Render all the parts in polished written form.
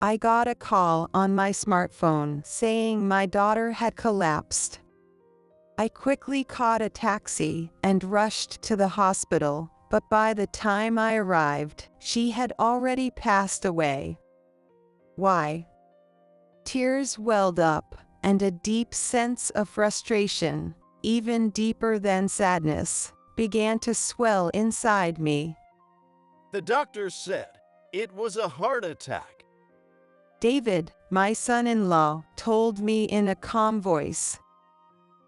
I got a call on my smartphone saying my daughter had collapsed. I quickly caught a taxi and rushed to the hospital, but by the time I arrived, she had already passed away. Why? Tears welled up, and a deep sense of frustration, even deeper than sadness, began to swell inside me. The doctor said it was a heart attack. David, my son-in-law, told me in a calm voice.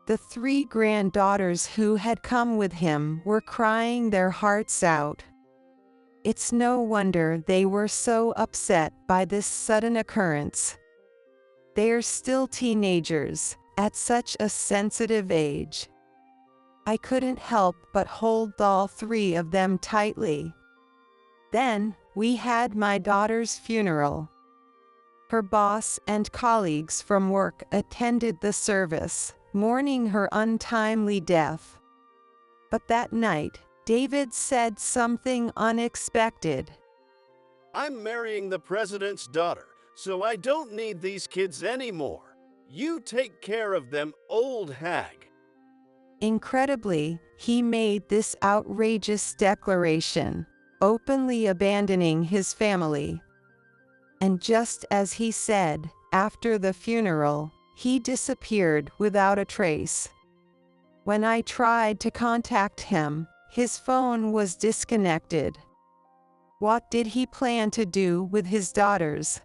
The 3 granddaughters who had come with him were crying their hearts out. It's no wonder they were so upset by this sudden occurrence. They're still teenagers, at such a sensitive age. I couldn't help but hold all 3 of them tightly. Then, we had my daughter's funeral. Her boss and colleagues from work attended the service, mourning her untimely death. But that night, David said something unexpected. I'm marrying the president's daughter, so I don't need these kids anymore. You take care of them, old hag. Incredibly, he made this outrageous declaration, openly abandoning his family. And just as he said, after the funeral, he disappeared without a trace. When I tried to contact him, his phone was disconnected. What did he plan to do with his daughters?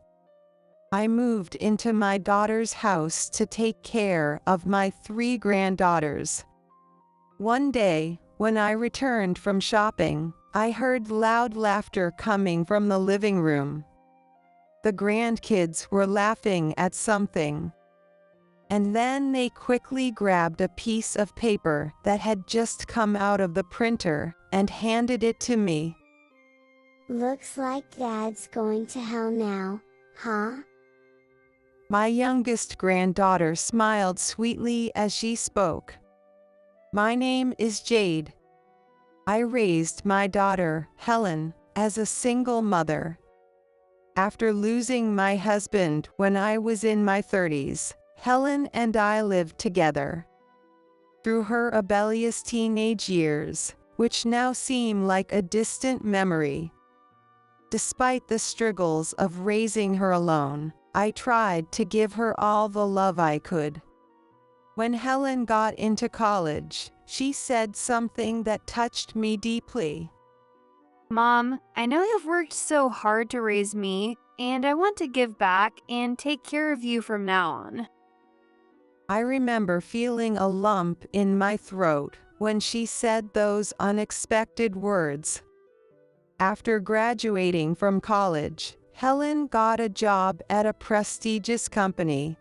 I moved into my daughter's house to take care of my 3 granddaughters. One day, when I returned from shopping, I heard loud laughter coming from the living room. The grandkids were laughing at something. And then they quickly grabbed a piece of paper that had just come out of the printer and handed it to me. Looks like Dad's going to hell now, huh? My youngest granddaughter smiled sweetly as she spoke. My name is Jade. I raised my daughter, Helen, as a single mother. After losing my husband when I was in my 30s, Helen and I lived together. Through her rebellious teenage years, which now seem like a distant memory. Despite the struggles of raising her alone, I tried to give her all the love I could. When Helen got into college, she said something that touched me deeply. Mom, I know you've worked so hard to raise me, and I want to give back and take care of you from now on. I remember feeling a lump in my throat when she said those unexpected words. After graduating from college, Helen got a job at a prestigious company.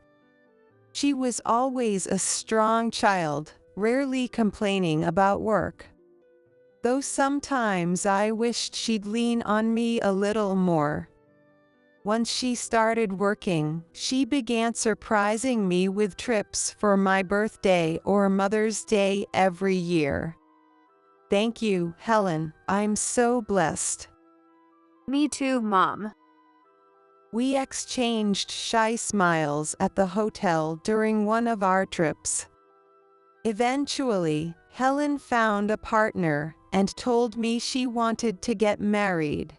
She was always a strong child, rarely complaining about work. Though sometimes I wished she'd lean on me a little more. Once she started working, she began surprising me with trips for my birthday or Mother's Day every year. Thank you, Helen. I'm so blessed. Me too, Mom. We exchanged shy smiles at the hotel during one of our trips. Eventually, Helen found a partner and told me she wanted to get married.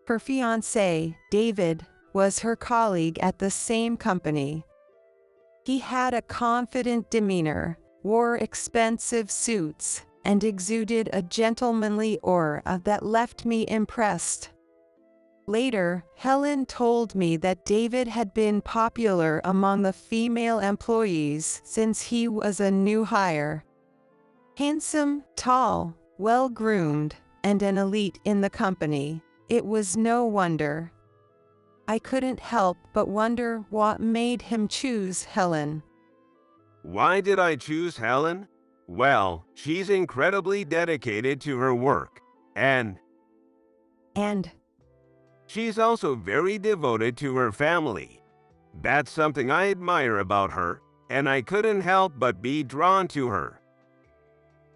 Her fiancé, David, was her colleague at the same company. He had a confident demeanor, wore expensive suits, and exuded a gentlemanly aura that left me impressed. Later, Helen told me that David had been popular among the female employees since he was a new hire. Handsome, tall, well-groomed, and an elite in the company, it was no wonder. I couldn't help but wonder what made him choose Helen. Why did I choose Helen? Well, she's incredibly dedicated to her work, and she's also very devoted to her family. That's something I admire about her, and I couldn't help but be drawn to her.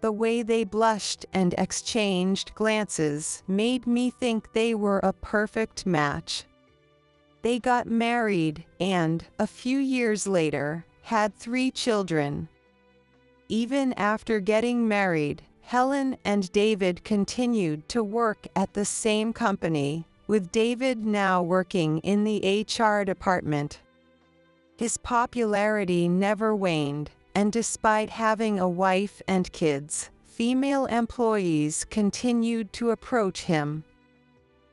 The way they blushed and exchanged glances made me think they were a perfect match. They got married and, a few years later, had 3 children. Even after getting married, Helen and David continued to work at the same company, with David now working in the HR department. His popularity never waned, and despite having a wife and kids, female employees continued to approach him.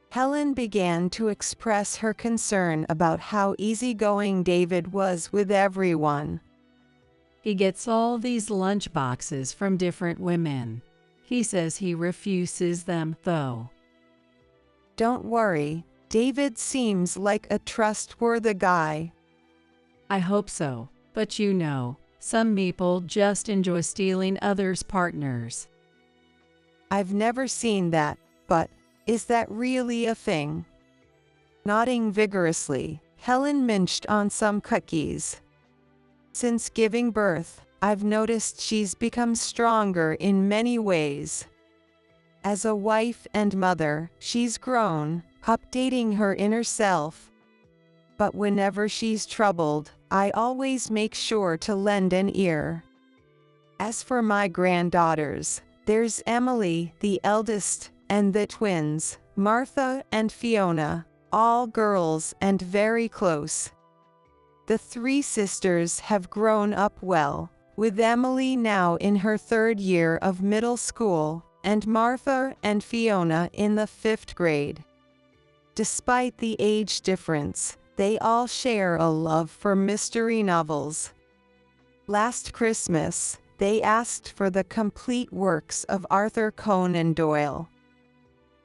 Helen began to express her concern about how easygoing David was with everyone. He gets all these lunch boxes from different women. He says he refuses them, though. Don't worry, David seems like a trustworthy guy. I hope so, but you know, some people just enjoy stealing others' partners. I've never seen that, but is that really a thing? Nodding vigorously, Helen munched on some cookies. Since giving birth, I've noticed she's become stronger in many ways. As a wife and mother, she's grown, updating her inner self. But whenever she's troubled, I always make sure to lend an ear. As for my granddaughters, there's Emily, the eldest, and the twins, Martha and Fiona, all girls and very close. The 3 sisters have grown up well, with Emily now in her 3rd year of middle school, and Martha and Fiona in the 5th grade. Despite the age difference, they all share a love for mystery novels. Last Christmas, they asked for the complete works of Arthur Conan Doyle.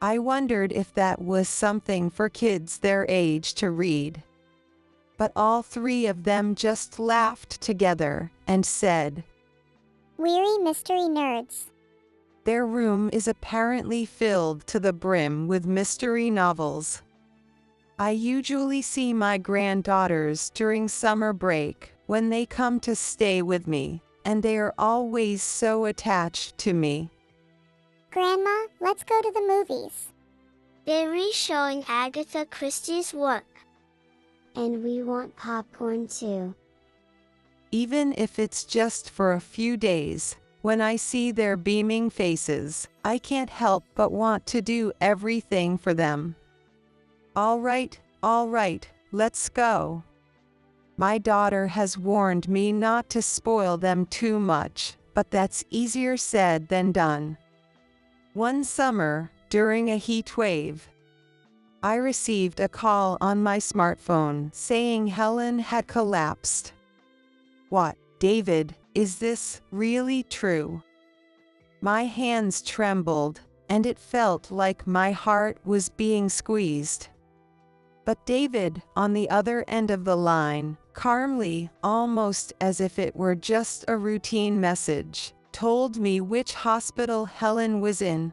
I wondered if that was something for kids their age to read. But all 3 of them just laughed together and said, "Weary mystery nerds." Their room is apparently filled to the brim with mystery novels. I usually see my granddaughters during summer break when they come to stay with me, and they are always so attached to me. Grandma, let's go to the movies. They're re-showing Agatha Christie's work. And we want popcorn too. Even if it's just for a few days, when I see their beaming faces, I can't help but want to do everything for them. All right, let's go. My daughter has warned me not to spoil them too much, but that's easier said than done. One summer, during a heat wave, I received a call on my smartphone saying Helen had collapsed. What, David, is this really true? My hands trembled, and it felt like my heart was being squeezed. But David, on the other end of the line, calmly, almost as if it were just a routine message, told me which hospital Helen was in.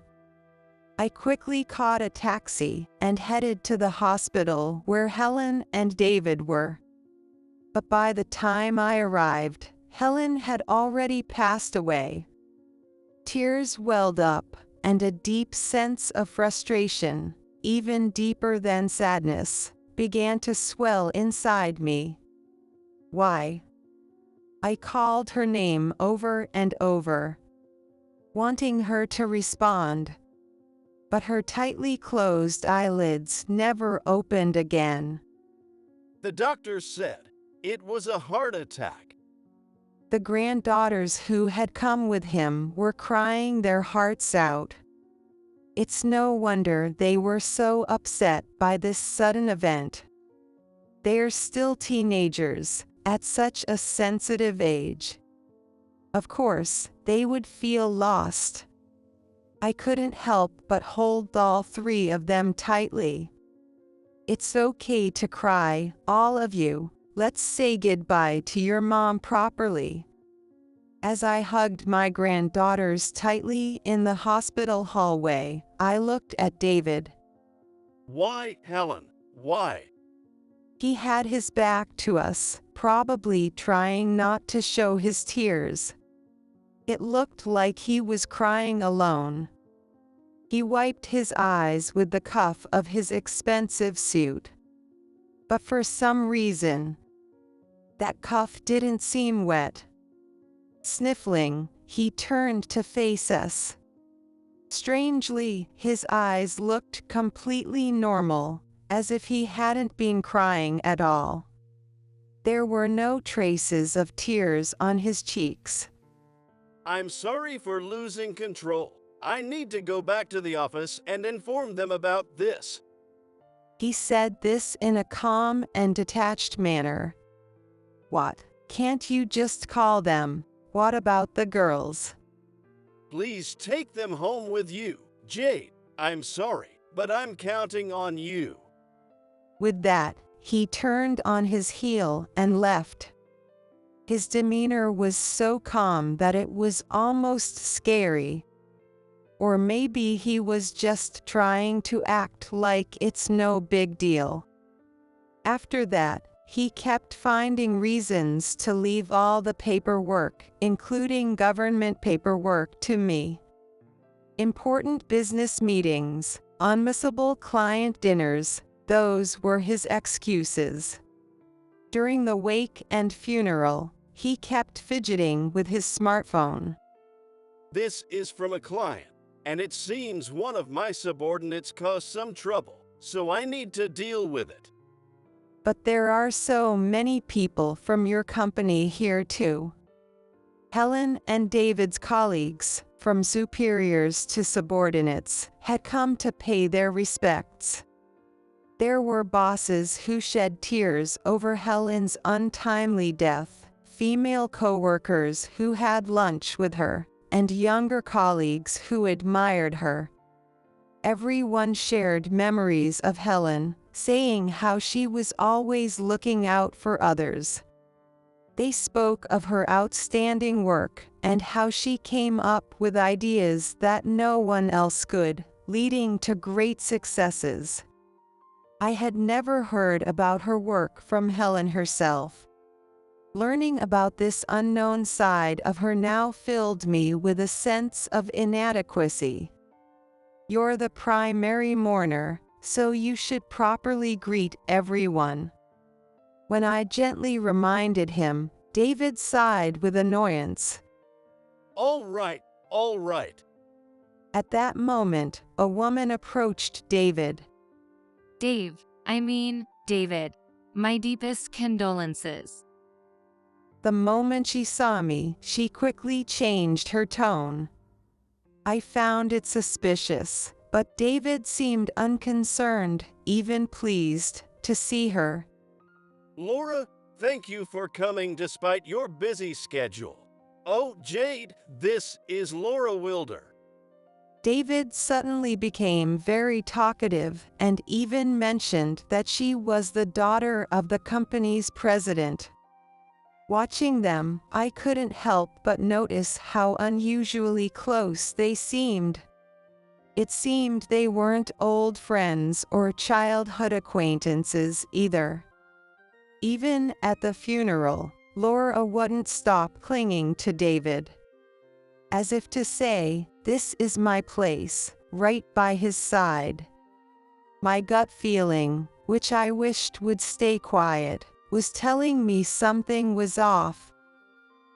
I quickly caught a taxi and headed to the hospital where Helen and David were. But by the time I arrived, Helen had already passed away. Tears welled up, and a deep sense of frustration, even deeper than sadness, began to swell inside me. Why? I called her name over and over, wanting her to respond. But her tightly closed eyelids never opened again. The doctor said it was a heart attack. The granddaughters who had come with him were crying their hearts out. It's no wonder they were so upset by this sudden event. They're still teenagers, at such a sensitive age. Of course, they would feel lost. I couldn't help but hold all 3 of them tightly. It's okay to cry, all of you. Let's say goodbye to your mom properly. As I hugged my granddaughters tightly in the hospital hallway, I looked at David. Why, Helen? Why? He had his back to us, probably trying not to show his tears. It looked like he was crying alone. He wiped his eyes with the cuff of his expensive suit. but for some reason, that cuff didn't seem wet. Sniffling, he turned to face us. Strangely, his eyes looked completely normal, as if he hadn't been crying at all. There were no traces of tears on his cheeks. I'm sorry for losing control. I need to go back to the office and inform them about this. He said this in a calm and detached manner. What? Can't you just call them? What about the girls? Please take them home with you. Jade, I'm sorry, but I'm counting on you. With that, he turned on his heel and left. His demeanor was so calm that it was almost scary. Or maybe he was just trying to act like it's no big deal. After that, he kept finding reasons to leave all the paperwork, including government paperwork, to me. Important business meetings, unmissable client dinners, those were his excuses. During the wake and funeral, he kept fidgeting with his smartphone. This is from a client, and it seems one of my subordinates caused some trouble, so I need to deal with it. But there are so many people from your company here too. Helen and David's colleagues, from superiors to subordinates, had come to pay their respects. There were bosses who shed tears over Helen's untimely death, female coworkers who had lunch with her, and younger colleagues who admired her. Everyone shared memories of Helen, saying how she was always looking out for others. They spoke of her outstanding work and how she came up with ideas that no one else could, leading to great successes. I had never heard about her work from Helen herself. Learning about this unknown side of her now filled me with a sense of inadequacy. You're the primary mourner, so you should properly greet everyone. When I gently reminded him, David sighed with annoyance. All right, all right. At that moment, a woman approached David. David, my deepest condolences. The moment she saw me, she quickly changed her tone. I found it suspicious, but David seemed unconcerned, even pleased, to see her. Laura, thank you for coming despite your busy schedule. Oh, Jade, this is Laura Wilder. David suddenly became very talkative and even mentioned that she was the daughter of the company's president. Watching them, I couldn't help but notice how unusually close they seemed. It seemed they weren't old friends or childhood acquaintances either. Even at the funeral, Laura wouldn't stop clinging to David. As if to say, this is my place, right by his side. My gut feeling, which I wished would stay quiet, was telling me something was off.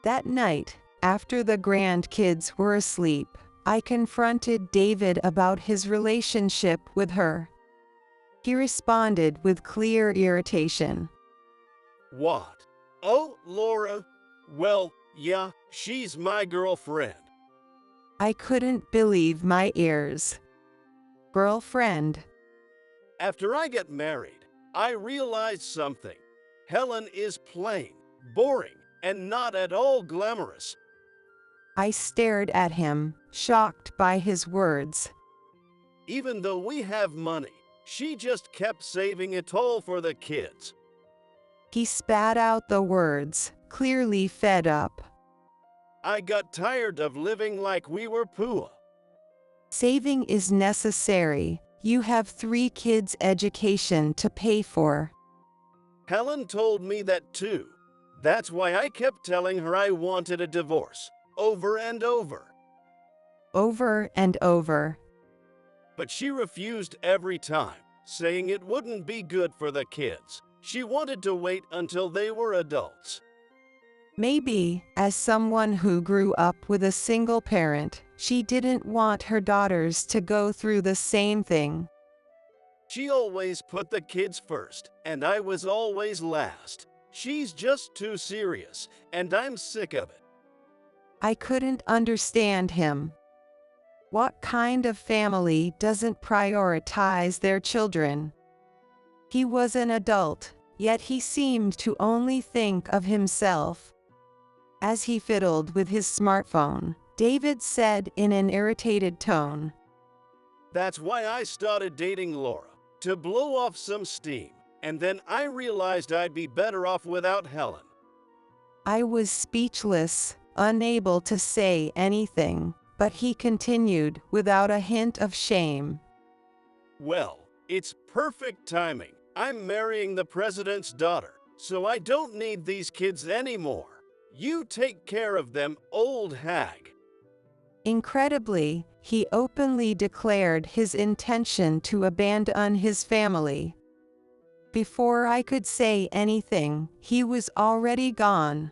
That night, after the grandkids were asleep, I confronted David about his relationship with her. He responded with clear irritation. What? Oh, Laura? Well, yeah, she's my girlfriend. I couldn't believe my ears. Girlfriend. After I get married, I realized something. Helen is plain, boring, and not at all glamorous. I stared at him, shocked by his words. Even though we have money, she just kept saving it all for the kids. He spat out the words, clearly fed up. I got tired of living like we were poor. Saving is necessary. You have 3 kids' education to pay for. Helen told me that too. That's why I kept telling her I wanted a divorce, over and over. Over and over. But she refused every time, saying it wouldn't be good for the kids. She wanted to wait until they were adults. Maybe, as someone who grew up with a single parent, she didn't want her daughters to go through the same thing. She always put the kids first, and I was always last. She's just too serious, and I'm sick of it. I couldn't understand him. What kind of family doesn't prioritize their children? He was an adult, yet he seemed to only think of himself. As he fiddled with his smartphone, David said in an irritated tone, That's why I started dating Laura, to blow off some steam, and then I realized I'd be better off without Helen. I was speechless, unable to say anything, but he continued without a hint of shame. Well, it's perfect timing. I'm marrying the president's daughter, so I don't need these kids anymore. You take care of them, old hag. Incredibly, he openly declared his intention to abandon his family. Before I could say anything, he was already gone.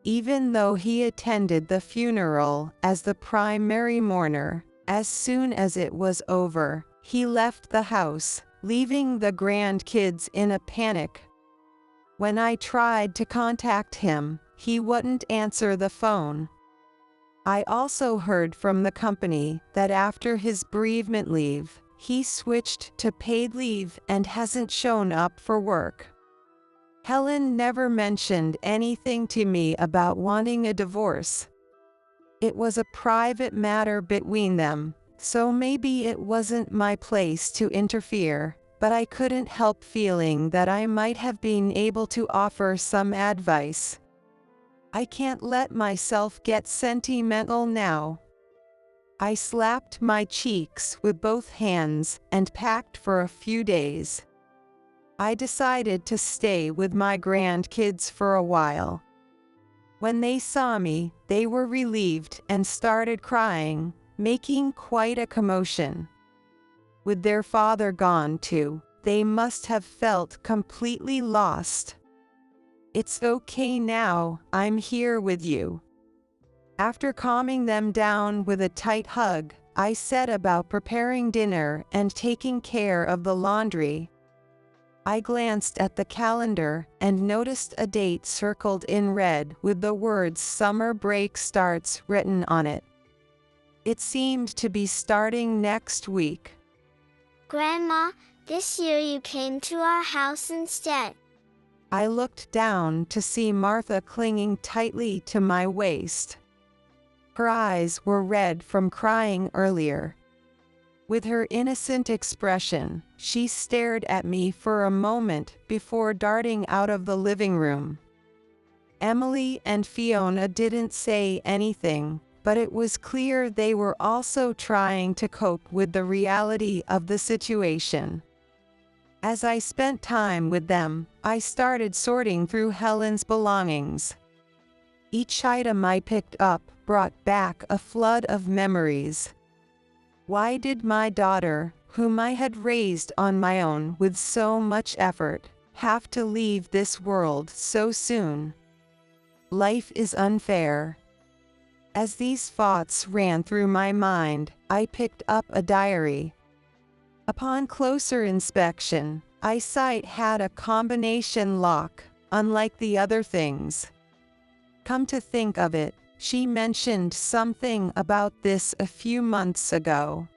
Even though he attended the funeral as the primary mourner, as soon as it was over, he left the house, leaving the grandkids in a panic. When I tried to contact him, he wouldn't answer the phone. I also heard from the company that after his bereavement leave, he switched to paid leave and hasn't shown up for work. Helen never mentioned anything to me about wanting a divorce. It was a private matter between them, so maybe it wasn't my place to interfere, but I couldn't help feeling that I might have been able to offer some advice. I can't let myself get sentimental now. I slapped my cheeks with both hands and packed for a few days. I decided to stay with my grandkids for a while. When they saw me, they were relieved and started crying, making quite a commotion. With their father gone too, they must have felt completely lost. It's okay now, I'm here with you. After calming them down with a tight hug, I set about preparing dinner and taking care of the laundry. I glanced at the calendar and noticed a date circled in red with the words "Summer Break Starts" written on it. It seemed to be starting next week. Grandma, this year you came to our house instead. I looked down to see Martha clinging tightly to my waist. Her eyes were red from crying earlier. With her innocent expression, she stared at me for a moment before darting out of the living room. Emily and Fiona didn't say anything, but it was clear they were also trying to cope with the reality of the situation. As I spent time with them, I started sorting through Helen's belongings. Each item I picked up brought back a flood of memories. Why did my daughter, whom I had raised on my own with so much effort, have to leave this world so soon? Life is unfair. As these thoughts ran through my mind, I picked up a diary. Upon closer inspection, I saw it had a combination lock, unlike the other things. Come to think of it, she mentioned something about this a few months ago.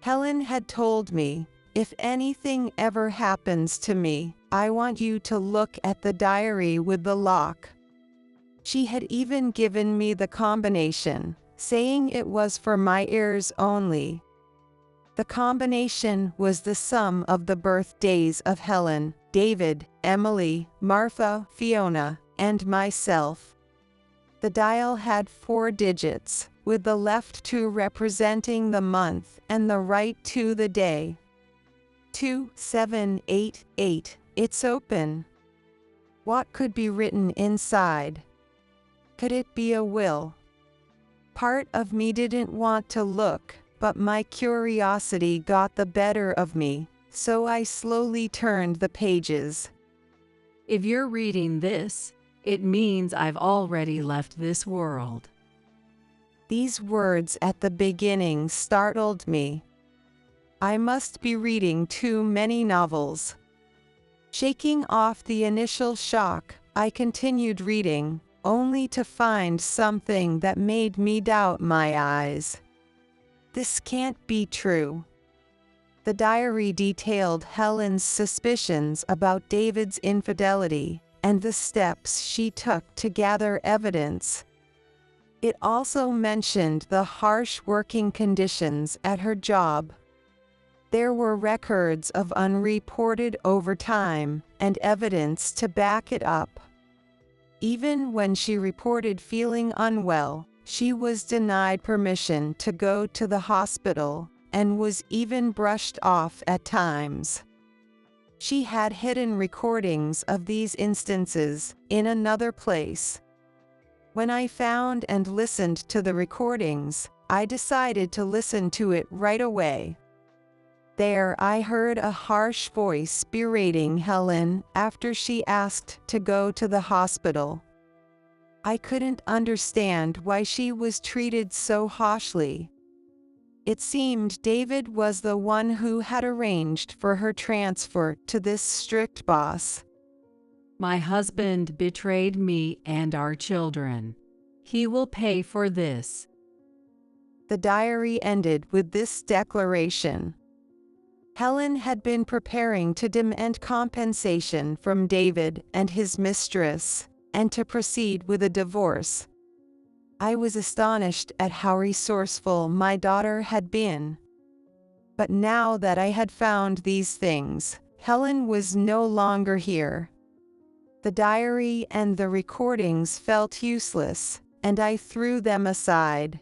Helen had told me, if anything ever happens to me, I want you to look at the diary with the lock. She had even given me the combination, saying it was for my ears only. The combination was the sum of the birthdays of Helen, David, Emily, Martha, Fiona, and myself. The dial had 4 digits, with the left 2 representing the month and the right 2 the day. 2788, it's open. What could be written inside? Could it be a will? Part of me didn't want to look, but my curiosity got the better of me. so I slowly turned the pages. If you're reading this, it means I've already left this world. These words at the beginning startled me. I must be reading too many novels. Shaking off the initial shock, I continued reading, only to find something that made me doubt my eyes. This can't be true. The diary detailed Helen's suspicions about David's infidelity and the steps she took to gather evidence. It also mentioned the harsh working conditions at her job. There were records of unreported overtime and evidence to back it up. Even when she reported feeling unwell, she was denied permission to go to the hospital and was even brushed off at times. She had hidden recordings of these instances in another place. When I found and listened to the recordings, I decided to listen to it right away. There I heard a harsh voice berating Helen after she asked to go to the hospital. I couldn't understand why she was treated so harshly. It seemed David was the one who had arranged for her transfer to this strict boss. My husband betrayed me and our children. He will pay for this. The diary ended with this declaration. Helen had been preparing to demand compensation from David and his mistress, and to proceed with a divorce. I was astonished at how resourceful my daughter had been. But now that I had found these things, Helen was no longer here. The diary and the recordings felt useless, and I threw them aside.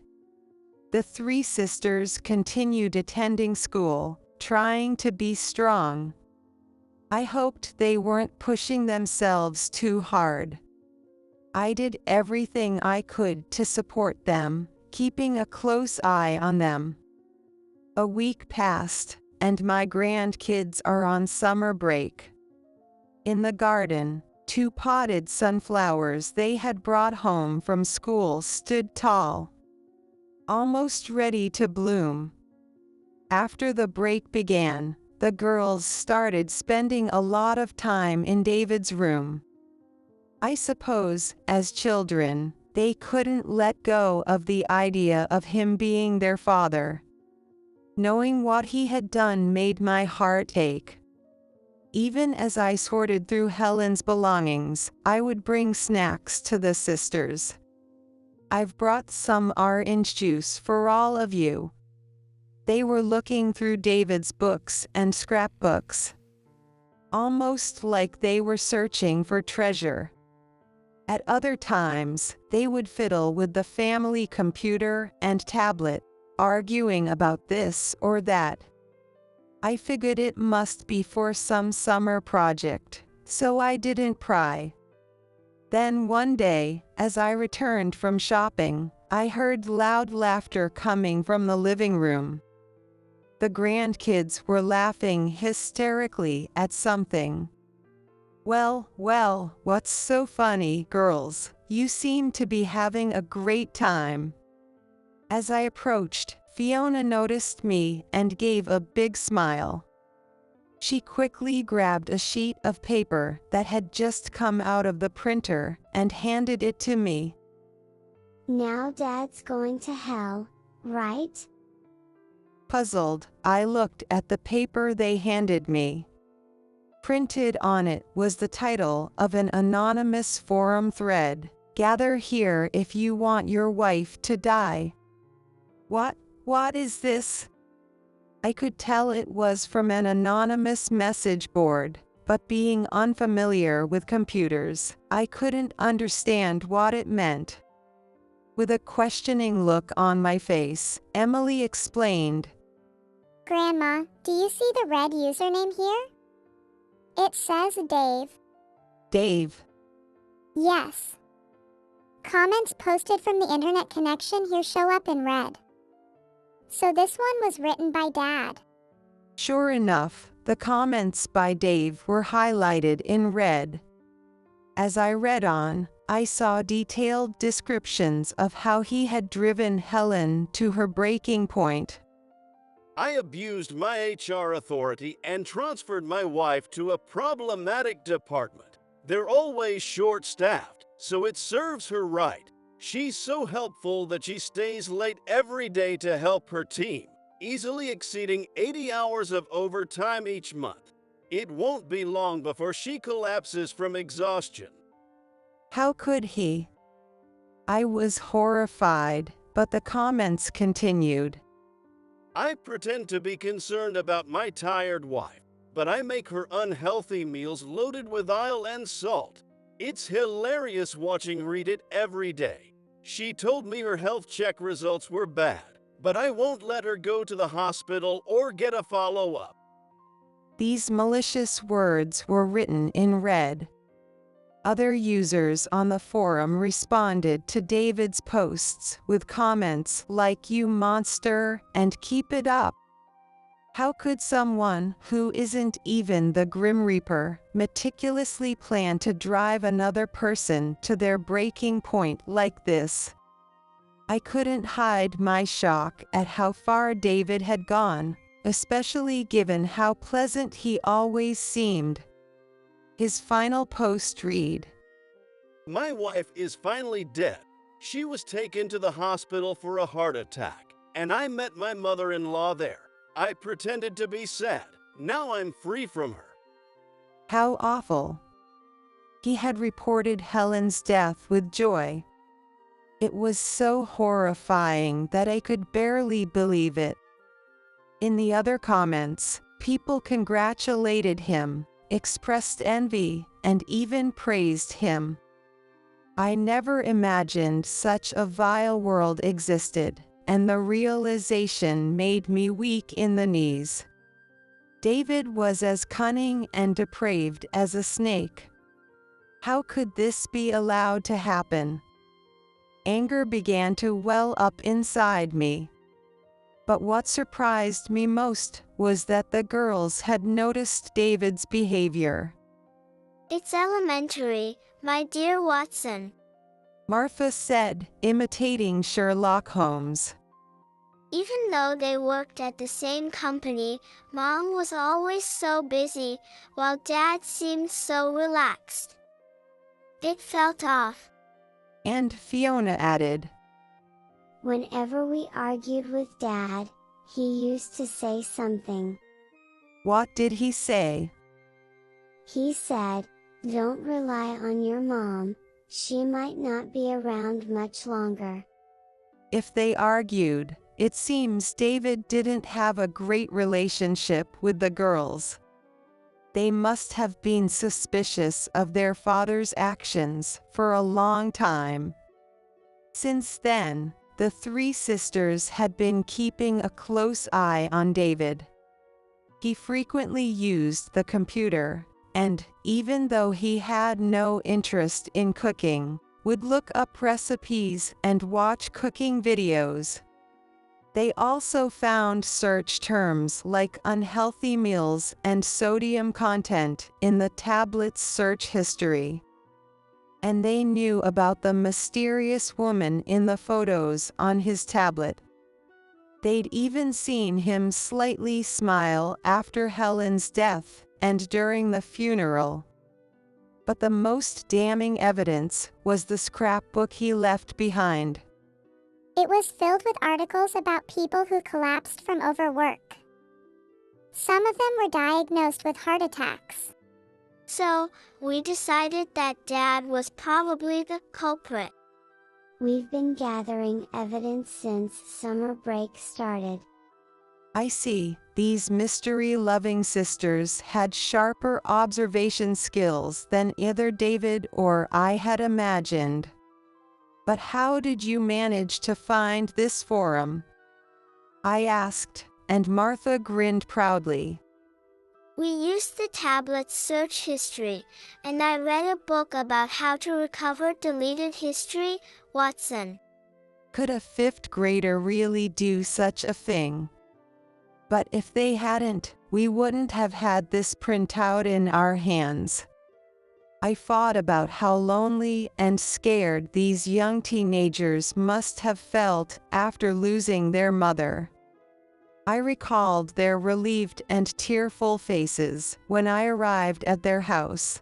The three sisters continued attending school, trying to be strong. I hoped they weren't pushing themselves too hard. I did everything I could to support them, keeping a close eye on them. A week passed, and my grandkids are on summer break. In the garden, 2 potted sunflowers they had brought home from school stood tall, almost ready to bloom. After the break began, the girls started spending a lot of time in David's room. I suppose, as children, they couldn't let go of the idea of him being their father. Knowing what he had done made my heart ache. Even as I sorted through Helen's belongings, I would bring snacks to the sisters. I've brought some orange juice for all of you. They were looking through David's books and scrapbooks, almost like they were searching for treasure. At other times, they would fiddle with the family computer and tablet, arguing about this or that. I figured it must be for some summer project, so I didn't pry. Then one day, as I returned from shopping, I heard loud laughter coming from the living room. The grandkids were laughing hysterically at something. Well, what's so funny, girls? You seem to be having a great time. As I approached, Fiona noticed me and gave a big smile. She quickly grabbed a sheet of paper that had just come out of the printer and handed it to me. Now Dad's going to hell, right? Puzzled, I looked at the paper they handed me. Printed on it was the title of an anonymous forum thread, "Gather here if you want your wife to die." What is this? I could tell it was from an anonymous message board, but being unfamiliar with computers, I couldn't understand what it meant. With a questioning look on my face, Emily explained, Grandma, do you see the red username here? It says Dave. Dave. Yes. Comments posted from the internet connection here show up in red. So this one was written by Dad. Sure enough, The comments by Dave were highlighted in red. As I read on, I saw detailed descriptions of how he had driven Helen to her breaking point. I abused my HR authority and transferred my wife to a problematic department. They're always short-staffed, so it serves her right. She's so helpful that she stays late every day to help her team, easily exceeding 80 hours of overtime each month. It won't be long before she collapses from exhaustion. How could he? I was horrified, but the comments continued. I pretend to be concerned about my tired wife, but I make her unhealthy meals loaded with oil and salt. It's hilarious watching her eat it every day. She told me her health check results were bad, but I won't let her go to the hospital or get a follow-up. These malicious words were written in red. Other users on the forum responded to David's posts with comments like "you monster" and "keep it up." How could someone who isn't even the Grim Reaper meticulously plan to drive another person to their breaking point like this? I couldn't hide my shock at how far David had gone, especially given how pleasant he always seemed. His final post read, My wife is finally dead. She was taken to the hospital for a heart attack, and I met my mother-in-law there. I pretended to be sad. Now I'm free from her. How awful. He had reported Helen's death with joy. It was so horrifying that I could barely believe it. In the other comments, people congratulated him, expressed envy, and even praised him. I never imagined such a vile world existed, and the realization made me weak in the knees. David was as cunning and depraved as a snake. How could this be allowed to happen? Anger began to well up inside me. But what surprised me most was that the girls had noticed David's behavior. It's elementary, my dear Watson, Martha said, imitating Sherlock Holmes. Even though they worked at the same company, Mom was always so busy, while Dad seemed so relaxed. It felt off. And Fiona added, Whenever we argued with Dad, he used to say something. What did he say? He said, "Don't rely on your mom, she might not be around much longer." If they argued, it seems David didn't have a great relationship with the girls. They must have been suspicious of their father's actions for a long time. Since then, the three sisters had been keeping a close eye on David. He frequently used the computer, and, even though he had no interest in cooking, would look up recipes and watch cooking videos. They also found search terms like unhealthy meals and sodium content in the tablet's search history. And they knew about the mysterious woman in the photos on his tablet. They'd even seen him slightly smile after Helen's death and during the funeral. But the most damning evidence was the scrapbook he left behind. It was filled with articles about people who collapsed from overwork. Some of them were diagnosed with heart attacks. So, we decided that Dad was probably the culprit. We've been gathering evidence since summer break started. I see, these mystery-loving sisters had sharper observation skills than either David or I had imagined. But how did you manage to find this forum? I asked, and Martha grinned proudly. We used the tablet's search history, and I read a book about how to recover deleted history, Watson. Could a fifth grader really do such a thing? But if they hadn't, we wouldn't have had this printout in our hands. I thought about how lonely and scared these young teenagers must have felt after losing their mother. I recalled their relieved and tearful faces when I arrived at their house.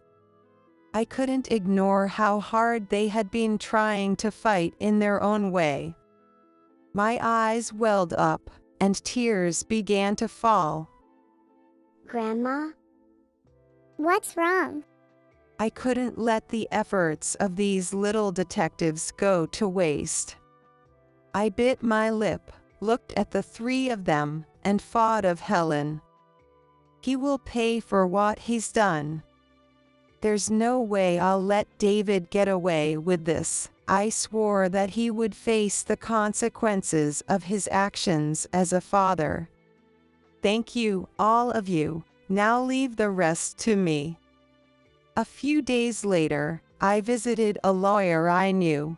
I couldn't ignore how hard they had been trying to fight in their own way. My eyes welled up, and tears began to fall. Grandma? What's wrong? I couldn't let the efforts of these little detectives go to waste. I bit my lip, looked at the three of them, and thought of Helen. He will pay for what he's done. There's no way I'll let David get away with this. I swore that he would face the consequences of his actions as a father. Thank you, all of you. Now leave the rest to me. A few days later, I visited a lawyer I knew.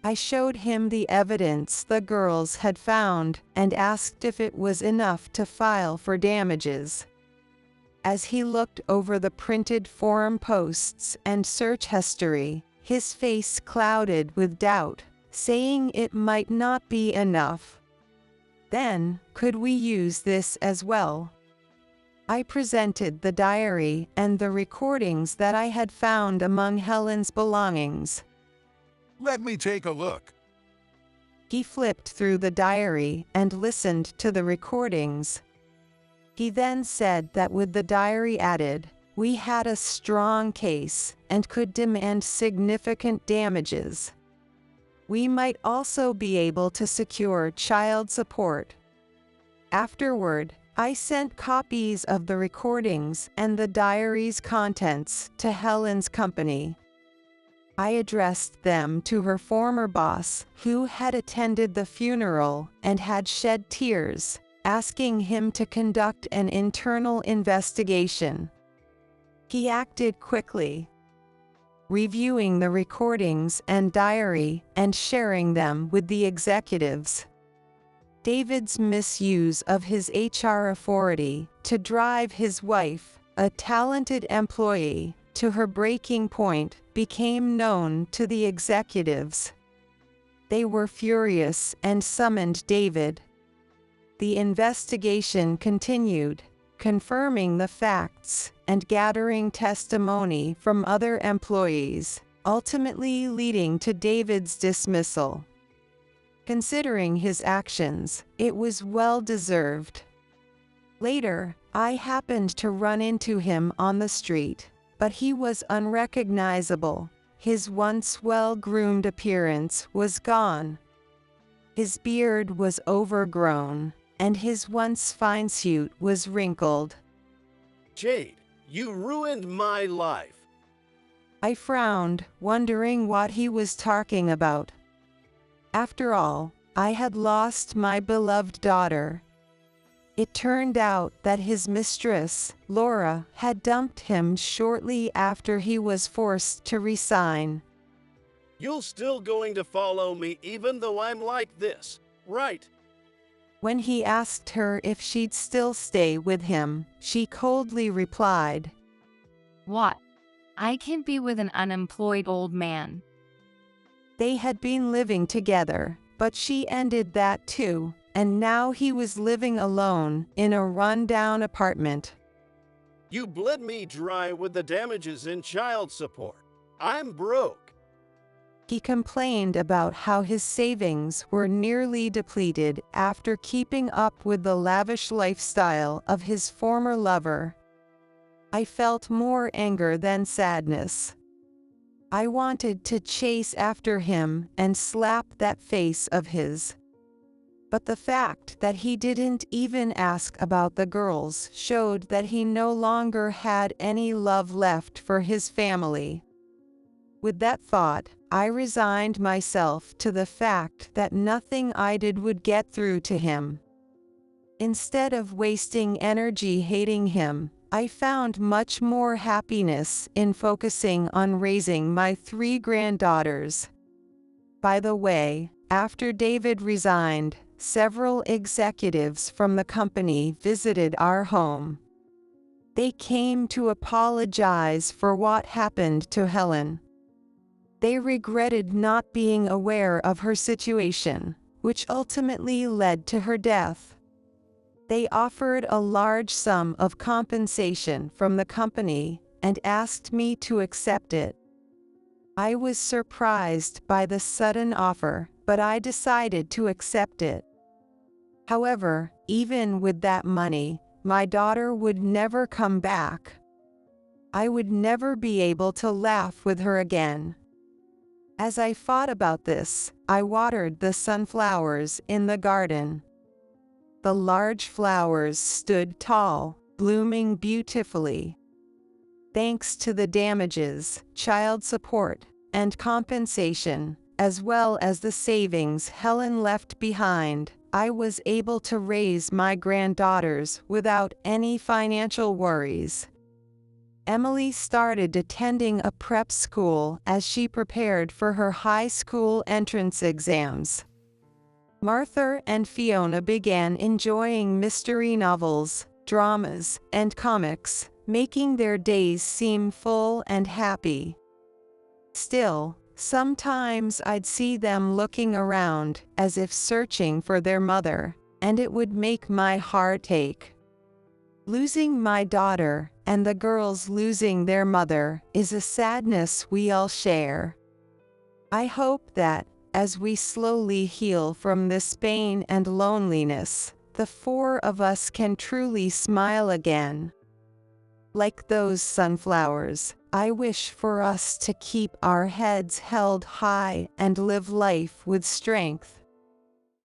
I showed him the evidence the girls had found and asked if it was enough to file for damages. As he looked over the printed forum posts and search history, his face clouded with doubt, saying it might not be enough. Then, could we use this as well? I presented the diary and the recordings that I had found among Helen's belongings. Let me take a look. He flipped through the diary and listened to the recordings. He then said that with the diary added, we had a strong case and could demand significant damages. We might also be able to secure child support. Afterward, I sent copies of the recordings and the diary's contents to Helen's company. I addressed them to her former boss, who had attended the funeral and had shed tears, asking him to conduct an internal investigation. He acted quickly, reviewing the recordings and diary and sharing them with the executives. David's misuse of his HR authority to drive his wife, a talented employee, to her breaking point became known to the executives. They were furious and summoned David. The investigation continued, confirming the facts and gathering testimony from other employees, ultimately leading to David's dismissal. Considering his actions, it was well-deserved. Later, I happened to run into him on the street, but he was unrecognizable. His once well-groomed appearance was gone. His beard was overgrown, and his once fine suit was wrinkled. Jade, you ruined my life. I frowned, wondering what he was talking about. After all, I had lost my beloved daughter. It turned out that his mistress, Laura, had dumped him shortly after he was forced to resign. You're still going to follow me even though I'm like this, right? When he asked her if she'd still stay with him, she coldly replied, What? I can't be with an unemployed old man. They had been living together, but she ended that too, and now he was living alone in a run-down apartment. You bled me dry with the damages in child support. I'm broke. He complained about how his savings were nearly depleted after keeping up with the lavish lifestyle of his former lover. I felt more anger than sadness. I wanted to chase after him and slap that face of his. But the fact that he didn't even ask about the girls showed that he no longer had any love left for his family. With that thought, I resigned myself to the fact that nothing I did would get through to him. Instead of wasting energy hating him, I found much more happiness in focusing on raising my 3 granddaughters. By the way, after David resigned, several executives from the company visited our home. They came to apologize for what happened to Helen. They regretted not being aware of her situation, which ultimately led to her death. They offered a large sum of compensation from the company and asked me to accept it. I was surprised by the sudden offer, but I decided to accept it. However, even with that money, my daughter would never come back. I would never be able to laugh with her again. As I thought about this, I watered the sunflowers in the garden. The large flowers stood tall, blooming beautifully. Thanks to the damages, child support, and compensation, as well as the savings Helen left behind, I was able to raise my granddaughters without any financial worries. Emily started attending a prep school as she prepared for her high school entrance exams. Martha and Fiona began enjoying mystery novels, dramas, and comics, making their days seem full and happy. Still, sometimes I'd see them looking around as if searching for their mother, and it would make my heart ache. Losing my daughter and the girls losing their mother is a sadness we all share. I hope that, as we slowly heal from this pain and loneliness, the four of us can truly smile again. Like those sunflowers, I wish for us to keep our heads held high and live life with strength.